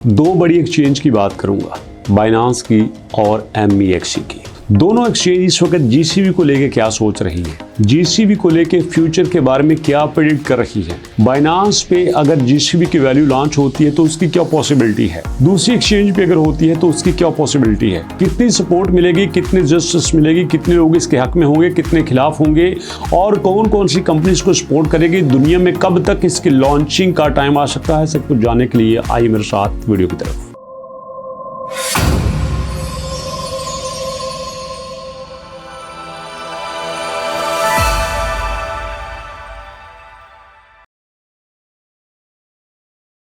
दो बड़ी एक्सचेंज की बात करूंगा, बाइनांस की और MEXC की। दोनों एक्सचेंज इस वक्त जीसीबी को लेके क्या सोच रही है, जीसीबी को लेके फ्यूचर के बारे में क्या प्रेडिक्ट कर रही है। बाइनांस पे अगर जीसीबी की वैल्यू लॉन्च होती है तो उसकी क्या पॉसिबिलिटी है, दूसरी एक्सचेंज पे अगर होती है तो उसकी क्या पॉसिबिलिटी है, कितनी सपोर्ट मिलेगी, कितनी जस्टिस मिलेगी, कितने लोग इसके हक में होंगे, कितने खिलाफ होंगे और कौन कौन सी कंपनीज को सपोर्ट करेगी, दुनिया में कब तक इसकी लॉन्चिंग का टाइम आ सकता है। सब कुछ जानने के लिए आइए मेरे साथ वीडियो की तरफ।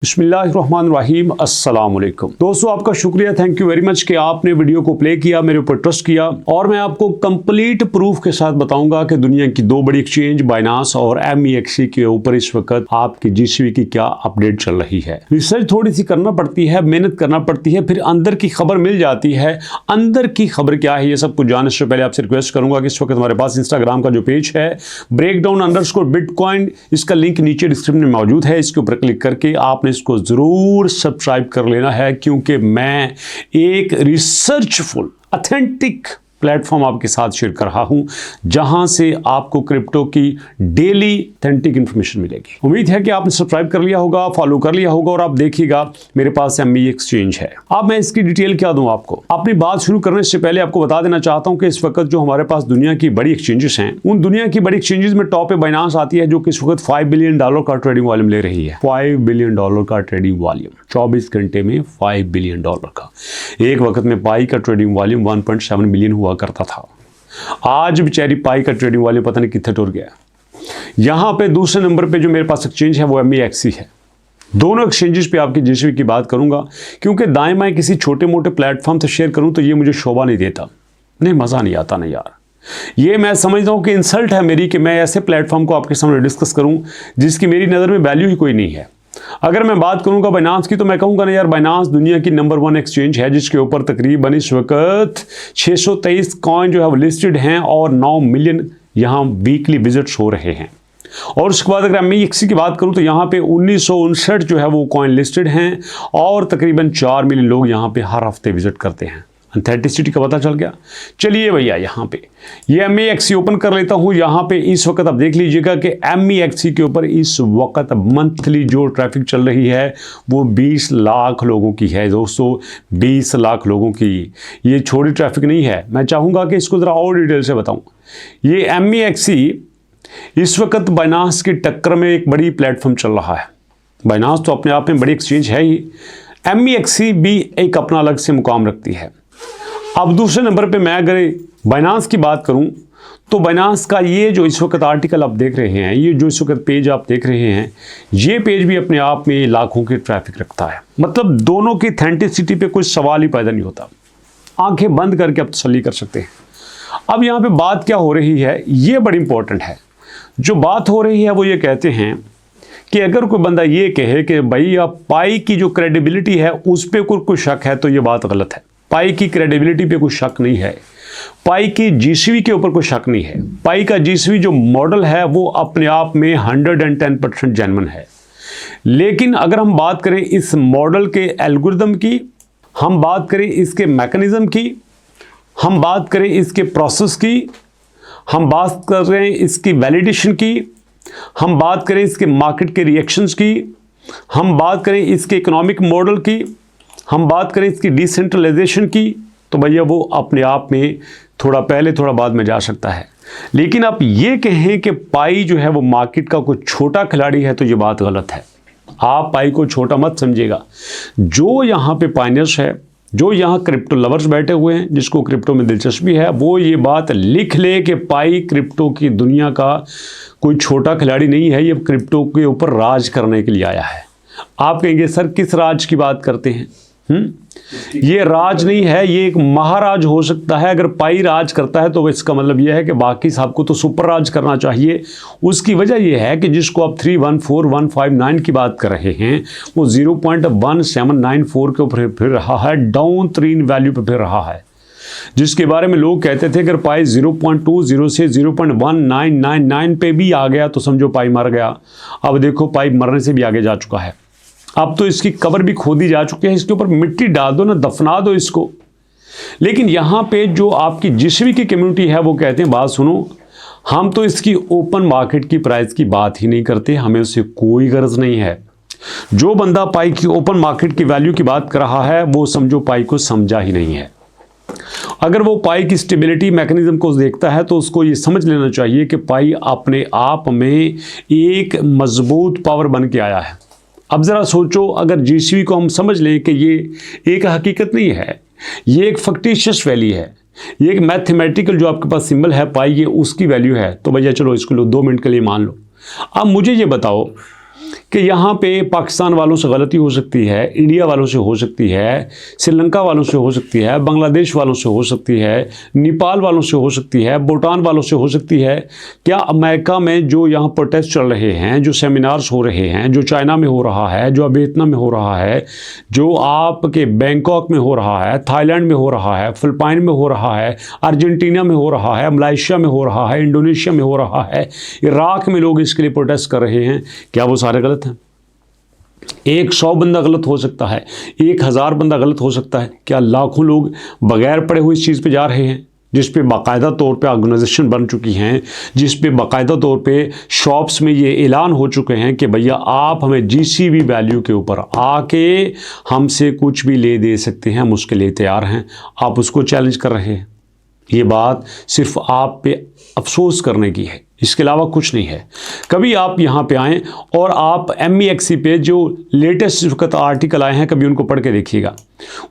बिस्मिल्लाहिर्रहमानिर्रहीम, अस्सलाम वालेकुम। दोस्तों, आपका शुक्रिया, थैंक यू वेरी मच कि आपने वीडियो को प्ले किया, मेरे ऊपर ट्रस्ट किया और मैं आपको कंप्लीट प्रूफ के साथ बताऊंगा कि दुनिया की दो बड़ी एक्सचेंज बाइनांस और MEXC के ऊपर इस वक्त आपकी जीसीबी की क्या अपडेट चल रही है। रिसर्च थोड़ी सी करना पड़ती है, मेहनत करना पड़ती है, फिर अंदर की खबर मिल जाती है। अंदर की खबर क्या है ये सब कुछ जानने से पहले आपसे रिक्वेस्ट करूंगा कि इस वक्त हमारे पास इंस्टाग्राम का जो पेज है breakdown_bitcoin, इसका लिंक नीचे डिस्क्रिप्शन में मौजूद है। इसके ऊपर क्लिक करके आपने इसको जरूर सब्सक्राइब कर लेना है, क्योंकि मैं एक रिसर्चफुल ऑथेंटिक प्लेटफॉर्म आपके साथ शेयर कर रहा हूं, जहां से आपको क्रिप्टो की डेली ऑथेंटिक इंफॉर्मेशन मिलेगी। उम्मीद है कि आपने सब्सक्राइब कर लिया होगा, फॉलो कर लिया होगा और आप देखिएगा मेरे पास ME एक्सचेंज है। अब मैं इसकी डिटेल क्या दूं आपको। अपनी बात शुरू करने से पहले आपको बता देना चाहता हूं कि इस वक्त जो हमारे पास दुनिया की बड़ी एक्सचेंजेस हैं, उन दुनिया की बड़ी एक्सचेंजेस में टॉप पे बाइनांस आती है, जो कि इस वक्त $5 बिलियन का ट्रेडिंग वॉल्यूम ले रही है। $5 बिलियन का ट्रेडिंग वॉल्यूम 24 घंटे में $5 बिलियन का। एक वक्त में पाई का ट्रेडिंग वॉल्यूम 1.7 बिलियन हुआ करता था। आज बेचारी पाई का ट्रेडिंग वॉल्यूम पता नहीं कितने टूट गया। यहां पे दूसरे नंबर पे जो मेरे पास एक्सचेंज है वो MEXC है। दोनों एक्सचेंजेस पे आपकी जीसीबी की बात करूंगा, क्योंकि दाएं बाएं किसी छोटे मोटे प्लेटफॉर्म से शेयर करूं तो ये मुझे शोभा नहीं देता, नहीं मजा नहीं आता ना यार। ये मैं समझता हूं कि इंसल्ट है मेरी कि मैं ऐसे प्लेटफॉर्म को आपके सामने डिस्कस करूं जिसकी मेरी नज़र में वैल्यू ही कोई नहीं है। अगर मैं बात करूंगा बाइनांस की तो मैं कहूंगा ना यार, बाइनांस दुनिया की नंबर 1 एक्सचेंज है, जिसके ऊपर तकरीबन इस वक्त 623 कॉइन जो है वो लिस्टेड हैं और 9 मिलियन यहां वीकली विजिट्स हो रहे हैं। और उसके बाद अगर MEXC की बात करूं तो यहां पे 1959 जो है वो कॉइन लिस्टेड हैं और तकरीबन 4 मिलियन लोग यहां पे हर हफ्ते विजिट करते हैं। ऑथेंटिसिटी का पता चल गया। चलिए भैया, यहाँ पे ये MEXC ओपन कर लेता हूँ। यहाँ पे इस वक्त आप देख लीजिएगा कि MEXC के ऊपर इस वक्त मंथली जो ट्रैफिक चल रही है वो 20 लाख लोगों की है। दोस्तों, 20 लाख लोगों की ये छोटी ट्रैफिक नहीं है। मैं चाहूँगा कि इसको ज़रा और डिटेल से बताऊँ। ये MEXC इस वक्त बाइनांस की टक्कर में एक बड़ी प्लेटफॉर्म चल रहा है। बाइनांस तो अपने आप में बड़ी एक्सचेंज है ही, MEXC भी एक अपना अलग से मुकाम रखती है। अब दूसरे नंबर पे मैं अगर बाइनांस की बात करूं तो बाइनांस का ये जो इस वक्त आर्टिकल आप देख रहे हैं, ये जो इस वक्त पेज आप देख रहे हैं, ये पेज भी अपने आप में लाखों की ट्रैफिक रखता है। मतलब दोनों की ऑथेंटिसिटी पे कोई सवाल ही पैदा नहीं होता। आंखें बंद करके आप तसल्ली कर सकते हैं। अब यहाँ पे बात क्या हो रही है, ये बड़ी इंपॉर्टेंट है। जो बात हो रही है वो ये कहते हैं कि अगर कोई बंदा ये कहे कि भाई आप पाई की जो क्रेडिबिलिटी है उस पर कोई शक है, तो ये बात गलत है। पाई की क्रेडिबिलिटी पे कोई शक नहीं है, पाई की जीसीबी के ऊपर कोई शक नहीं है। पाई का जीसीबी जो मॉडल है वो अपने आप में 110% जेन्युइन है। लेकिन अगर हम बात करें इस मॉडल के एल्गोरिथम की, हम बात करें इसके मैकेनिज्म की, हम बात करें इसके प्रोसेस की, हम बात कर रहे हैं इसकी वैलिडेशन की, हम बात करें इसके मार्केट के रिएक्शंस की, हम बात करें इसके इकोनॉमिक मॉडल की, हम बात करें इसकी डिसेंट्रलाइजेशन की, तो भैया वो अपने आप में थोड़ा पहले थोड़ा बाद में जा सकता है। लेकिन आप ये कहें कि पाई जो है वो मार्केट का कोई छोटा खिलाड़ी है, तो ये बात गलत है। आप पाई को छोटा मत समझिएगा। जो यहाँ पे पाइनियर्स है, जो यहाँ क्रिप्टो लवर्स बैठे हुए हैं, जिसको क्रिप्टो में दिलचस्पी है, वो ये बात लिख ले कि पाई क्रिप्टो की दुनिया का कोई छोटा खिलाड़ी नहीं है, ये क्रिप्टो के ऊपर राज करने के लिए आया है। आप कहेंगे सर किस राज की बात करते हैं? ये राज नहीं है, ये एक महाराज हो सकता है। अगर पाई राज करता है तो इसका मतलब यह है कि बाकी सबको तो सुपर राज करना चाहिए। उसकी वजह यह है कि जिसको आप 314159 की बात कर रहे हैं वो 0.1794 के ऊपर फिर रहा है, डाउन 3 वैल्यू पर फिर रहा है, जिसके बारे में लोग कहते थे अगर पाई 0.20 से 0.1999 पे भी आ गया तो समझो पाई मर गया। अब देखो पाई मरने से भी आगे जा चुका है। अब तो इसकी कबर भी खोदी जा चुकी है, इसके ऊपर मिट्टी डाल दो ना, दफना दो इसको। लेकिन यहाँ पे जो आपकी जीसीबी की कम्युनिटी है वो कहते हैं बात सुनो, हम तो इसकी ओपन मार्केट की प्राइस की बात ही नहीं करते, हमें उससे कोई गर्ज नहीं है। जो बंदा पाई की ओपन मार्केट की वैल्यू की बात कर रहा है वो समझो पाई को समझा ही नहीं है। अगर वो पाई की स्टेबिलिटी मैकेनिज्म को देखता है तो उसको ये समझ लेना चाहिए कि पाई अपने आप में एक मजबूत पावर बन के आया है। अब ज़रा सोचो, अगर जीसीबी को हम समझ लें कि ये एक हकीकत नहीं है, ये एक फक्टिशियस वैल्यू है, ये एक मैथमेटिकल जो आपके पास सिंबल है पाई, ये उसकी वैल्यू है, तो भैया चलो इसको लो 2 मिनट के लिए मान लो। अब मुझे ये बताओ कि यहाँ पे पाकिस्तान वालों से गलती हो सकती है, इंडिया वालों से हो सकती है, श्रीलंका वालों से हो सकती है, बांग्लादेश वालों से हो सकती है, नेपाल वालों से हो सकती है, भूटान वालों से हो सकती है। क्या अमेरिका में जो यहाँ प्रोटेस्ट चल रहे हैं, जो सेमिनार्स हो रहे हैं, जो चाइना में हो रहा है, जो वियतनाम में हो रहा है, जो आपके बैंकॉक में हो रहा है, थाईलैंड में हो रहा है, फिलिपाइन में हो रहा है, अर्जेंटीना में हो रहा है, मलेशिया में हो रहा है, इंडोनेशिया में हो रहा है, इराक में लोग इसके लिए प्रोटेस्ट कर रहे हैं, क्या वो सारे गलत हैं? 100 बंदा गलत हो सकता है, 1000 बंदा गलत हो सकता है, क्या लाखों लोग बगैर पढ़े हुए इस चीज़ पे जा रहे हैं, जिस पे बाकायदा तौर पे ऑर्गेनाइजेशन बन चुकी हैं, जिस पे बाकायदा तौर पे शॉप्स में ये ऐलान हो चुके हैं कि भैया आप हमें जीसीबी वैल्यू के ऊपर आके हमसे कुछ भी ले दे सकते हैं, हम उसके लिए तैयार हैं, आप उसको चैलेंज कर रहे हैं। ये बात सिर्फ आप पे अफसोस करने की है, इसके अलावा कुछ नहीं है। कभी आप यहाँ पे आएँ और आप MEXC पे जो लेटेस्ट वक्त आर्टिकल आए हैं कभी उनको पढ़ के देखिएगा।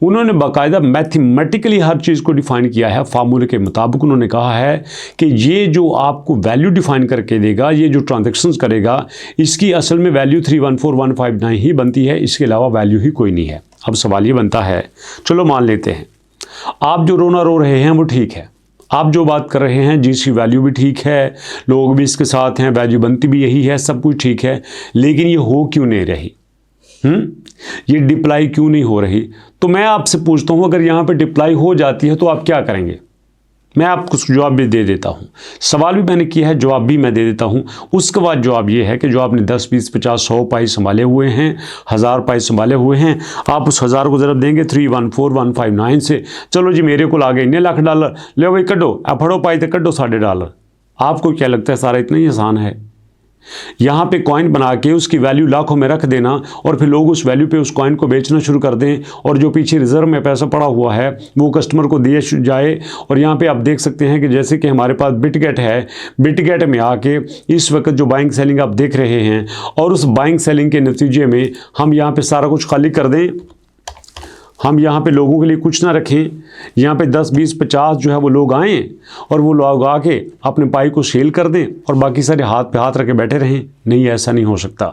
उन्होंने बाकायदा मैथमेटिकली हर चीज़ को डिफ़ाइन किया है, फार्मूले के मुताबिक उन्होंने कहा है कि ये जो आपको वैल्यू डिफ़ाइन करके देगा, ये जो ट्रांजेक्शन्स करेगा, इसकी असल में वैल्यू 314159 ही बनती है, इसके अलावा वैल्यू ही कोई नहीं है। अब सवाल ये बनता है, चलो मान लेते हैं आप जो रोना रो रहे हैं वो ठीक है, आप जो बात कर रहे हैं जीसी वैल्यू भी ठीक है, लोग भी इसके साथ हैं, वैल्यू बनती भी यही है, सब कुछ ठीक है, लेकिन ये हो क्यों नहीं रही? ये डिप्लाई क्यों नहीं हो रही? तो मैं आपसे पूछता हूँ, अगर यहाँ पे डिप्लाई हो जाती है तो आप क्या करेंगे? मैं आपको जवाब भी दे देता हूँ, सवाल भी मैंने किया है, जवाब भी मैं दे देता हूँ। उसके बाद जवाब ये है कि जो आपने 10, 20, 50, 100 पाई संभाले हुए हैं, 1000 पाई संभाले हुए हैं, आप उस 1000 को ज़रा देंगे 314159 से, चलो जी मेरे को आ गए इतने लाख डॉलर, ले भाई कटो, आप फड़ो पाई तो कटो $1.5। आपको क्या लगता है सारा इतना ही आसान है? यहाँ पे कॉइन बना के उसकी वैल्यू लाखों में रख देना और फिर लोग उस वैल्यू पे उस कॉइन को बेचना शुरू कर दें, और जो पीछे रिजर्व में पैसा पड़ा हुआ है वो कस्टमर को दिए जाए। और यहाँ पे आप देख सकते हैं कि जैसे कि हमारे पास बिटगेट है, बिटगेट में आके इस वक्त जो बाइंग सेलिंग आप देख रहे हैं, और उस बाइंग सेलिंग के नतीजे में हम यहाँ पे सारा कुछ खाली कर दें, हम यहाँ पे लोगों के लिए कुछ ना रखें, यहाँ पे 10, 20, 50 जो है वो लोग आएँ और वो लोग आके अपने पाई को सेल कर दें और बाकी सारे हाथ पे हाथ रख के बैठे रहें। नहीं, ऐसा नहीं हो सकता।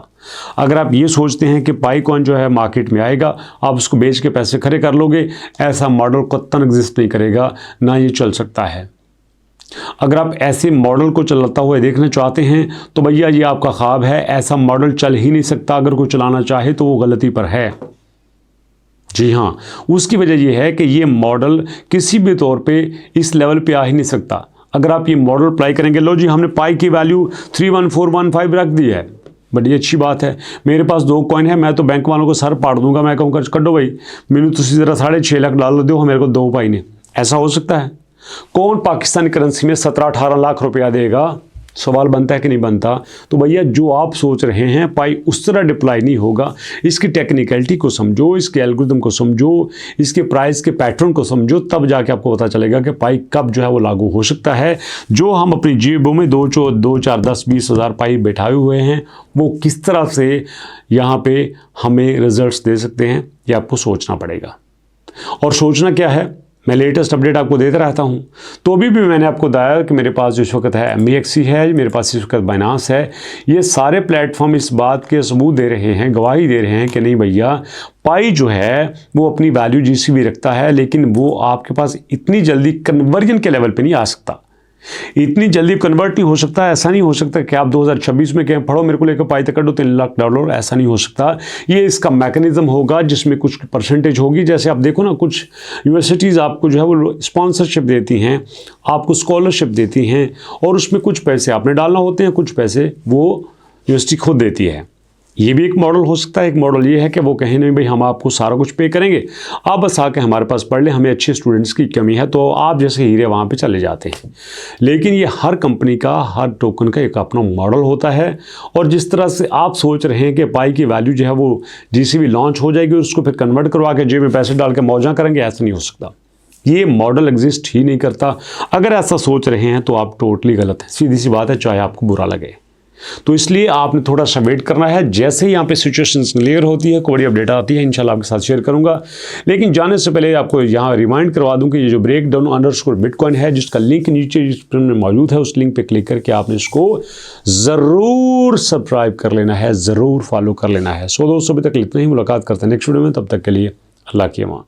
अगर आप ये सोचते हैं कि पाई कॉइन जो है मार्केट में आएगा, आप उसको बेच के पैसे खड़े कर लोगे, ऐसा मॉडल कतई एग्जिस्ट नहीं करेगा, ना ये चल सकता है। अगर आप ऐसे मॉडल को चलाता हुआ देखना चाहते हैं तो भैया ये आपका ख्वाब है, ऐसा मॉडल चल ही नहीं सकता। अगर कोई चलाना चाहे तो वो गलती पर है। जी हाँ, उसकी वजह यह है कि ये मॉडल किसी भी तौर पे इस लेवल पे आ ही नहीं सकता। अगर आप ये मॉडल अप्लाई करेंगे, लो जी हमने पाई की वैल्यू 31415 रख दी है, बड़ी अच्छी बात है, मेरे पास 2 कॉइन है, मैं तो बैंक वालों को सर पाड़ दूंगा, मैं कहूँगा कटो भाई मैंने तुम ज़रा 6.5 लाख डाल दो मेरे को 2 पाई ने। ऐसा हो सकता है? कौन पाकिस्तानी करेंसी में 17-18 लाख रुपया देगा? सवाल बनता है कि नहीं बनता? तो भैया जो आप सोच रहे हैं पाई उस तरह डिप्लाई नहीं होगा। इसकी टेक्निकलिटी को समझो, इसके एल्गोरिथम को समझो, इसके प्राइस के पैटर्न को समझो, तब जाके आपको पता चलेगा कि पाई कब जो है वो लागू हो सकता है। जो हम अपनी जेबों में 2, 4, 10, 20 हज़ार पाई बैठाए हुए हैं, वो किस तरह से यहाँ पे हमें रिजल्ट्स दे सकते हैं, ये आपको सोचना पड़ेगा। और सोचना क्या है, मैं लेटेस्ट अपडेट आपको देता रहता हूं। तो अभी भी मैंने आपको बताया कि मेरे पास इस वक्त है MEXC है, मेरे पास इस वक्त बाइनांस है। ये सारे प्लेटफॉर्म इस बात के सबूत दे रहे हैं, गवाही दे रहे हैं कि नहीं भैया पाई जो है वो अपनी वैल्यू GCB रखता है, लेकिन वो आपके पास इतनी जल्दी कन्वर्जन के लेवल पे नहीं आ सकता, इतनी जल्दी कन्वर्ट नहीं हो सकता। ऐसा नहीं हो सकता कि आप 2026 में कहें फड़ो मेरे को लेकर पाई तक कर दो $3 लाख, ऐसा नहीं हो सकता। ये इसका मैकेनिज्म होगा जिसमें कुछ परसेंटेज होगी। जैसे आप देखो ना, कुछ यूनिवर्सिटीज़ आपको जो है वो स्पॉन्सरशिप देती हैं, आपको स्कॉलरशिप देती हैं, और उसमें कुछ पैसे आपने डालना होते हैं, कुछ पैसे वो यूनिवर्सिटी खुद देती है। ये भी एक मॉडल हो सकता है। एक मॉडल ये है कि वो कहें नहीं भाई हम आपको सारा कुछ पे करेंगे, आप बस आके हमारे पास पढ़ लें, हमें अच्छे स्टूडेंट्स की कमी है, तो आप जैसे हीरे वहाँ पे चले जाते हैं। लेकिन ये हर कंपनी का, हर टोकन का एक अपना मॉडल होता है। और जिस तरह से आप सोच रहे हैं कि पाई की वैल्यू जो है वो जीसीबी लॉन्च हो जाएगी, उसको फिर कन्वर्ट करवा के जेब में पैसे डाल के मौजा करेंगे, ऐसा नहीं हो सकता। ये मॉडल एग्जिस्ट ही नहीं करता। अगर ऐसा सोच रहे हैं तो आप टोटली गलत हैं, सीधी सी बात है, चाहे आपको बुरा लगे। तो इसलिए आपने थोड़ा सा वेट करना है। जैसे ही यहाँ पे सिचुएशन क्लियर होती है, कोई बड़ी अपडेट आती है, इंशाल्लाह आपके साथ शेयर करूंगा। लेकिन जाने से पहले आपको यहाँ रिमाइंड करवा दूं कि ये जो ब्रेक डाउन अंडरस्कोर बिटकॉइन है, जिसका लिंक नीचे डिस्क्रिप्शन में मौजूद है, उस लिंक पे क्लिक करके आपने इसको ज़रूर सब्सक्राइब कर लेना है, ज़रूर फॉलो कर लेना है। सो दोस्तों, अभी तक इतना ही। मुलाकात करते हैं नेक्स्ट वीडियो में, तब तक के लिए अल्लाह की अमान।